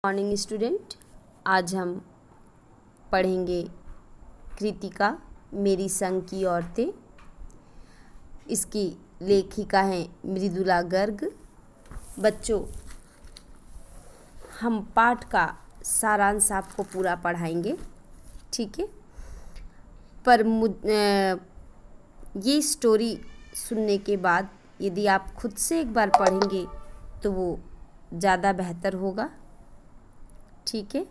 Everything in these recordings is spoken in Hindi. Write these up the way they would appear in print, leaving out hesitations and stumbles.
मॉर्निंग स्टूडेंट, आज हम पढ़ेंगे कृतिका मेरी संग की औरतें। इसकी लेखिका हैं मृदुला गर्ग। बच्चों, हम पाठ का सारांश आपको पूरा पढ़ाएंगे, ठीक है? पर ये स्टोरी सुनने के बाद यदि आप खुद से एक बार पढ़ेंगे तो वो ज़्यादा बेहतर होगा, ठीक है?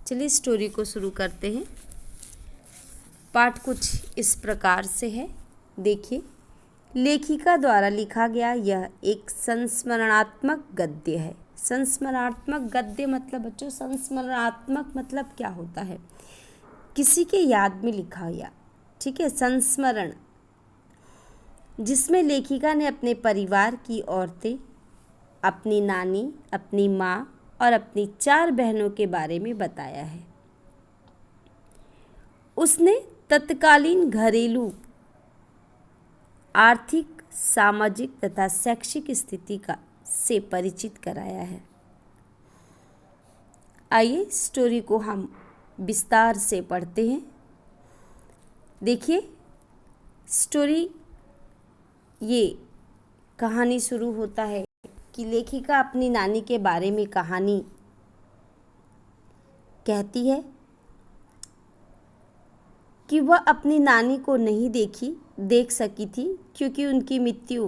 चलिए स्टोरी को शुरू करते हैं। पाठ कुछ इस प्रकार से है, देखिए। लेखिका द्वारा लिखा गया यह एक संस्मरणात्मक गद्य है। संस्मरणात्मक गद्य मतलब बच्चों, संस्मरणात्मक मतलब क्या होता है? किसी के याद में लिखा गया, ठीक है? संस्मरण, जिसमें लेखिका ने अपने परिवार की औरतें, अपनी नानी, अपनी माँ और अपनी 4 बहनों के बारे में बताया है। उसने तत्कालीन घरेलू, आर्थिक, सामाजिक तथा शैक्षिक स्थिति से परिचित कराया है। आइए स्टोरी को हम विस्तार से पढ़ते हैं। देखिए स्टोरी, ये कहानी शुरू होता है कि लेखिका अपनी नानी के बारे में कहानी कहती है कि वह अपनी नानी को नहीं देख सकी थी, क्योंकि उनकी मृत्यु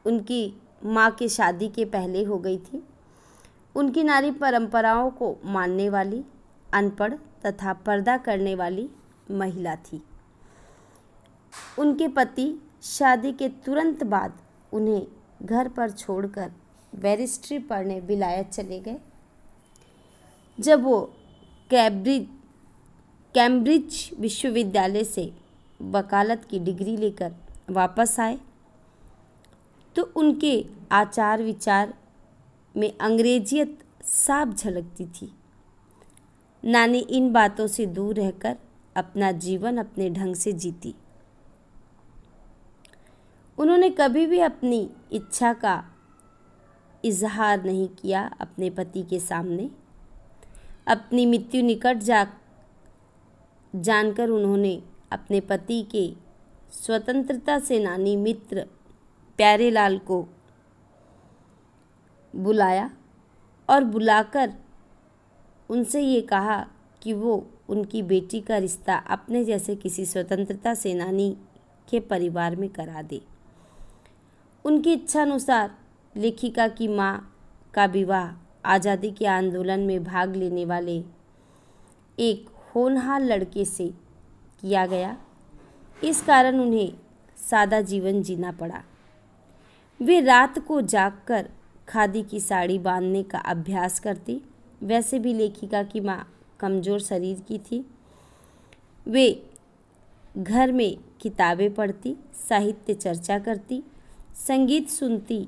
उनकी माँ के शादी के पहले हो गई थी। उनकी नानी परंपराओं को मानने वाली, अनपढ़ तथा पर्दा करने वाली महिला थी। उनके पति शादी के तुरंत बाद उन्हें घर पर छोड़कर बैरिस्ट्री पढ़ने विलायत चले गए। जब वो कैम्ब्रिज विश्वविद्यालय से वकालत की डिग्री लेकर वापस आए तो उनके आचार विचार में अंग्रेजियत साफ झलकती थी। नानी इन बातों से दूर रहकर अपना जीवन अपने ढंग से जीती। उन्होंने कभी भी अपनी इच्छा का इजहार नहीं किया अपने पति के सामने। अपनी मृत्यु निकट जानकर उन्होंने अपने पति के स्वतंत्रता सेनानी मित्र प्यारेलाल को बुलाया और बुलाकर उनसे ये कहा कि वो उनकी बेटी का रिश्ता अपने जैसे किसी स्वतंत्रता सेनानी के परिवार में करा दे। उनकी इच्छानुसार लेखिका की माँ का विवाह आज़ादी के आंदोलन में भाग लेने वाले एक होनहार लड़के से किया गया। इस कारण उन्हें सादा जीवन जीना पड़ा। वे रात को जागकर खादी की साड़ी बांधने का अभ्यास करती। वैसे भी लेखिका की माँ कमज़ोर शरीर की थी। वे घर में किताबें पढ़ती, साहित्य चर्चा करती, संगीत सुनती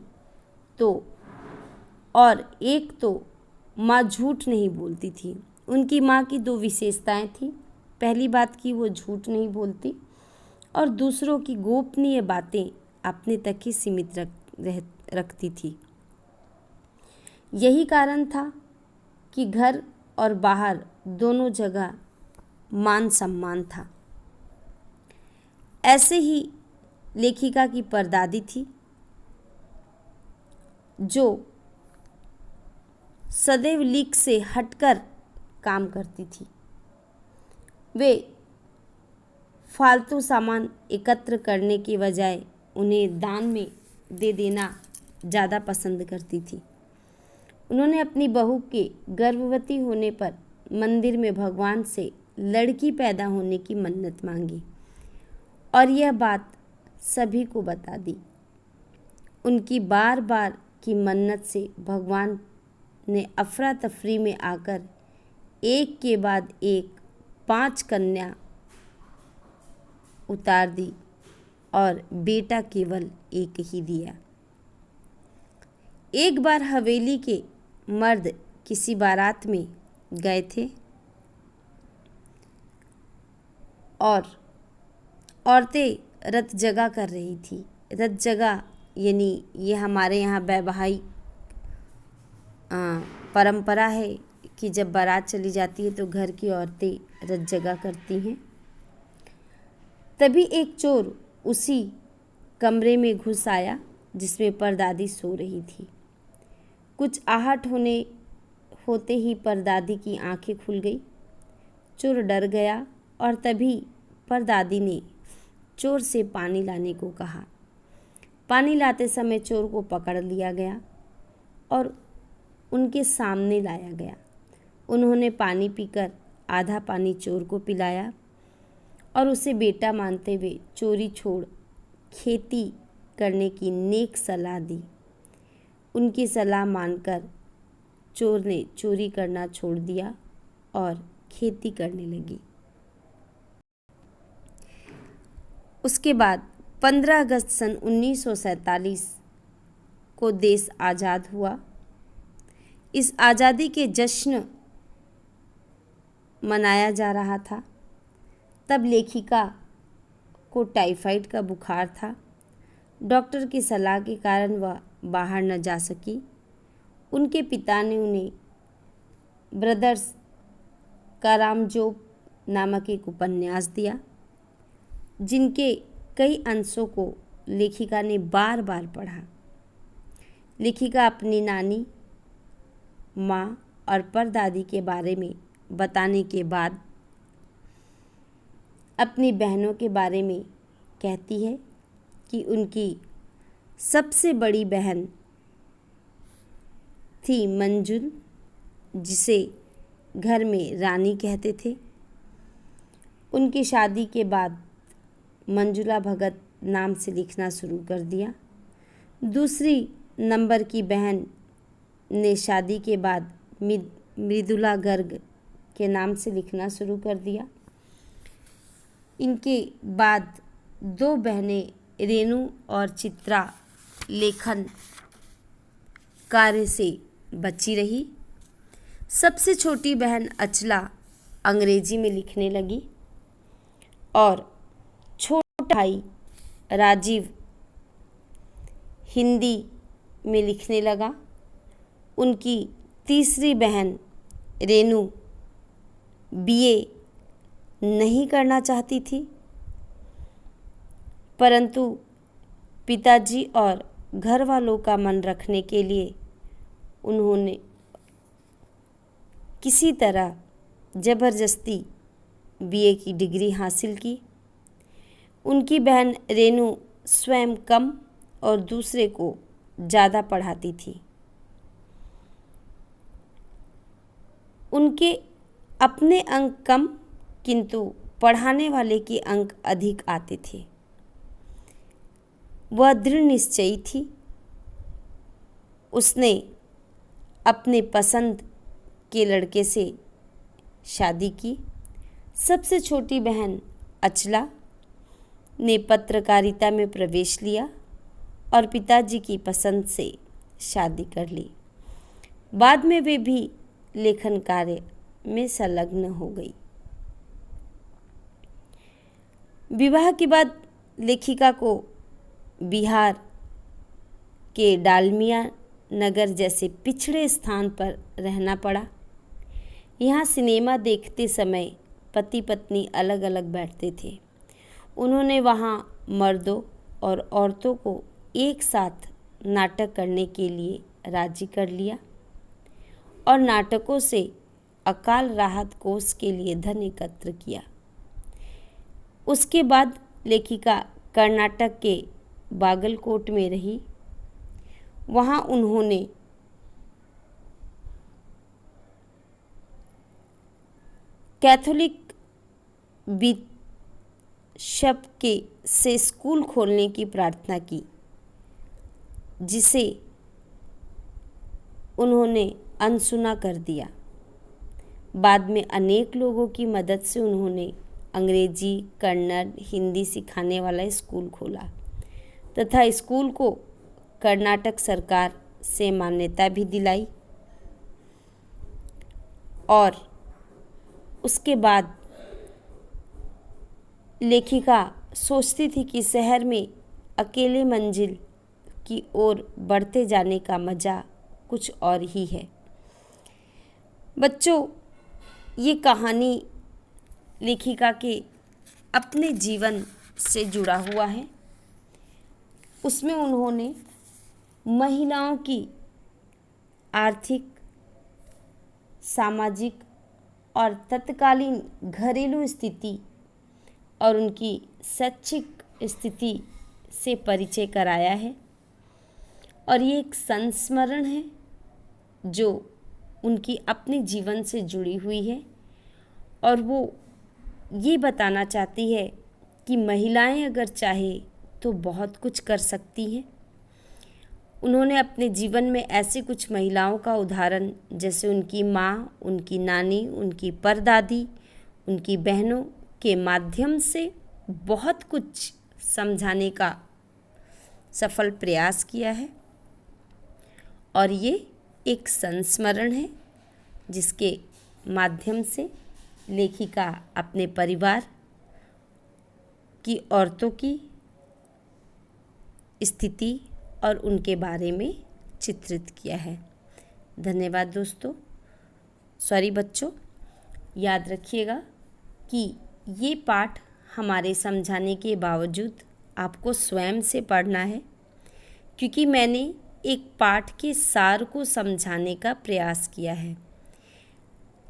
और एक तो माँ झूठ नहीं बोलती थी। उनकी माँ की 2 विशेषताएं थीं। पहली बात कि वो झूठ नहीं बोलती और दूसरों की गोपनीय बातें अपने तक ही सीमित रखती थी। यही कारण था कि घर और बाहर दोनों जगह मान सम्मान था। ऐसे ही लेखिका की परदादी थी, जो सदैव लीक से हटकर काम करती थी। वे फालतू सामान एकत्र करने के बजाय उन्हें दान में दे देना ज़्यादा पसंद करती थी। उन्होंने अपनी बहू के गर्भवती होने पर मंदिर में भगवान से लड़की पैदा होने की मन्नत मांगी और यह बात सभी को बता दी। उनकी बार बार की मन्नत से भगवान ने अफरा तफरी में आकर एक के बाद एक 5 कन्या उतार दी और बेटा केवल एक ही दिया। एक बार हवेली के मर्द किसी बारात में गए थे और औरतें रत जगा कर रही थी। रत जगा यानी ये हमारे यहाँ वैवाहिक परंपरा है कि जब बारात चली जाती है तो घर की औरतें रत जगा करती हैं। तभी एक चोर उसी कमरे में घुस आया जिसमें परदादी सो रही थी। कुछ आहट होते ही परदादी की आंखें खुल गई। चोर डर गया और तभी परदादी ने चोर से पानी लाने को कहा। पानी लाते समय चोर को पकड़ लिया गया और उनके सामने लाया गया। उन्होंने पानी पीकर आधा पानी चोर को पिलाया और उसे बेटा मानते हुए चोरी छोड़ खेती करने की नेक सलाह दी। उनकी सलाह मानकर चोर ने चोरी करना छोड़ दिया और खेती करने लगी। उसके बाद 15 अगस्त सन 1947 को देश आज़ाद हुआ। इस आज़ादी के जश्न मनाया जा रहा था। तब लेखिका को टाइफाइड का बुखार था। डॉक्टर की सलाह के कारण वह बाहर न जा सकी। उनके पिता ने उन्हें ब्रदर्स कारामजोब नामक एक उपन्यास दिया, जिनके कई अंशों को लेखिका ने बार बार पढ़ा। लेखिका अपनी नानी, माँ और परदादी के बारे में बताने के बाद अपनी बहनों के बारे में कहती है कि उनकी सबसे बड़ी बहन थी मंजुल, जिसे घर में रानी कहते थे। उनकी शादी के बाद मंजुला भगत नाम से लिखना शुरू कर दिया। दूसरी नंबर की बहन ने शादी के बाद मृदुला गर्ग के नाम से लिखना शुरू कर दिया। इनके बाद 2 बहनें रेणु और चित्रा लेखन कार्य से बची रही। सबसे छोटी बहन अचला अंग्रेजी में लिखने लगी और छोटा भाई राजीव हिंदी में लिखने लगा। उनकी तीसरी बहन रेणु बीए नहीं करना चाहती थी, परंतु पिताजी और घर वालों का मन रखने के लिए उन्होंने किसी तरह ज़बरदस्ती बीए की डिग्री हासिल की। उनकी बहन रेणु स्वयं कम और दूसरे को ज़्यादा पढ़ाती थी। उनके अपने अंक कम, किंतु पढ़ाने वाले के अंक अधिक आते थे। वह दृढ़ निश्चयी थी। उसने अपने पसंद के लड़के से शादी की। सबसे छोटी बहन अचला ने पत्रकारिता में प्रवेश लिया और पिताजी की पसंद से शादी कर ली। बाद में वे भी लेखन कार्य में संलग्न हो गई। विवाह के बाद लेखिका को बिहार के डालमिया नगर जैसे पिछड़े स्थान पर रहना पड़ा। यहाँ सिनेमा देखते समय पति पत्नी अलग अलग बैठते थे। उन्होंने वहाँ मर्दों और औरतों को एक साथ नाटक करने के लिए राजी कर लिया और नाटकों से अकाल राहत कोष के लिए धन एकत्र किया। उसके बाद लेखिका कर्नाटक के बागलकोट में रही। वहाँ उन्होंने कैथोलिक बिशप से स्कूल खोलने की प्रार्थना की, जिसे उन्होंने अनसुना कर दिया। बाद में अनेक लोगों की मदद से उन्होंने अंग्रेजी, कन्नड़, हिंदी सिखाने वाला स्कूल खोला तथा स्कूल को कर्नाटक सरकार से मान्यता भी दिलाई। और उसके बाद लेखिका सोचती थी कि शहर में अकेले मंजिल की ओर बढ़ते जाने का मज़ा कुछ और ही है। बच्चों, ये कहानी लेखिका के अपने जीवन से जुड़ा हुआ है। उसमें उन्होंने महिलाओं की आर्थिक, सामाजिक और तत्कालीन घरेलू स्थिति और उनकी शैक्षिक स्थिति से परिचय कराया है। और ये एक संस्मरण है जो उनकी अपने जीवन से जुड़ी हुई है और वो ये बताना चाहती है कि महिलाएं अगर चाहे तो बहुत कुछ कर सकती हैं। उन्होंने अपने जीवन में ऐसी कुछ महिलाओं का उदाहरण, जैसे उनकी माँ, उनकी नानी, उनकी परदादी, उनकी बहनों के माध्यम से बहुत कुछ समझाने का सफल प्रयास किया है। और ये एक संस्मरण है जिसके माध्यम से लेखिका अपने परिवार की औरतों की स्थिति और उनके बारे में चित्रित किया है। धन्यवाद दोस्तों। सॉरी बच्चों, याद रखिएगा कि ये पाठ हमारे समझाने के बावजूद आपको स्वयं से पढ़ना है, क्योंकि मैंने एक पाठ के सार को समझाने का प्रयास किया है।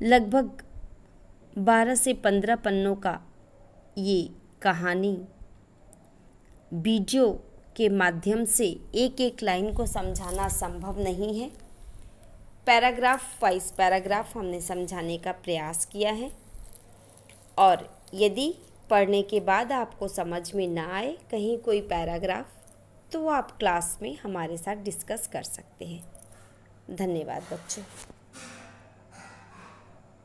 लगभग 12 से 15 पन्नों का ये कहानी वीडियो के माध्यम से एक एक लाइन को समझाना संभव नहीं है। पैराग्राफ वाइज पैराग्राफ हमने समझाने का प्रयास किया है। और यदि पढ़ने के बाद आपको समझ में ना आए कहीं कोई पैराग्राफ, तो आप क्लास में हमारे साथ डिस्कस कर सकते हैं। धन्यवाद बच्चों।